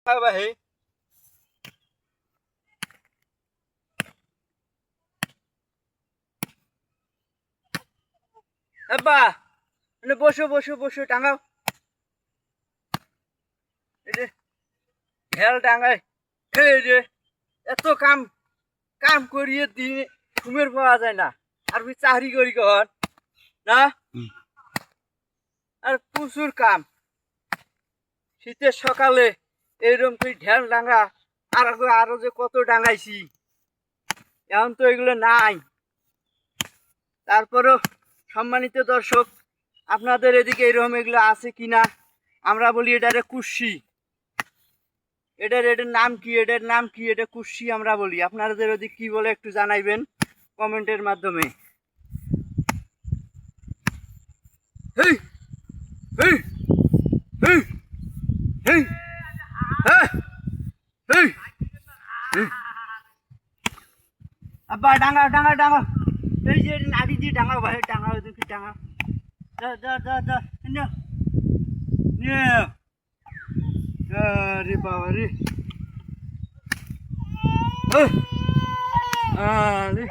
খাবা হে আব্বা বসো বসো বসো টাঙাও ঢেল টাঙাই এই যে এত কাম কাম করিয়ে দিনে ঘুমের পাওয়া যায় না আর চাকরি করি কখন না আর প্রচুর কাম শীতের সকালে এইরকম তুই ঢেল ডাঙ্গা আর আরো যে কত ডাঙ্গাইছি এখন তো এগুলো নাই। তারপরেও সম্মানিত দর্শক আপনাদের এদিকে এরকম এগুলো আছে কিনা আমরা বলি এটারে কুশি এটার নাম কি এটার নাম কি এটা কুশি আমরা বলি আপনাদের ওদিকে কি বলে একটু জানাইবেন কমেন্টের মাধ্যমে। হেই হেই হেই হেই হেই আব্বা ডাঙা ডাঙা ডাঙা এই যে নাড়ি দিয়ে ডাঙা ভাই ডাঙা দেখি ডাঙা দা দা দা দা নে নে আরে বাবা রে আরে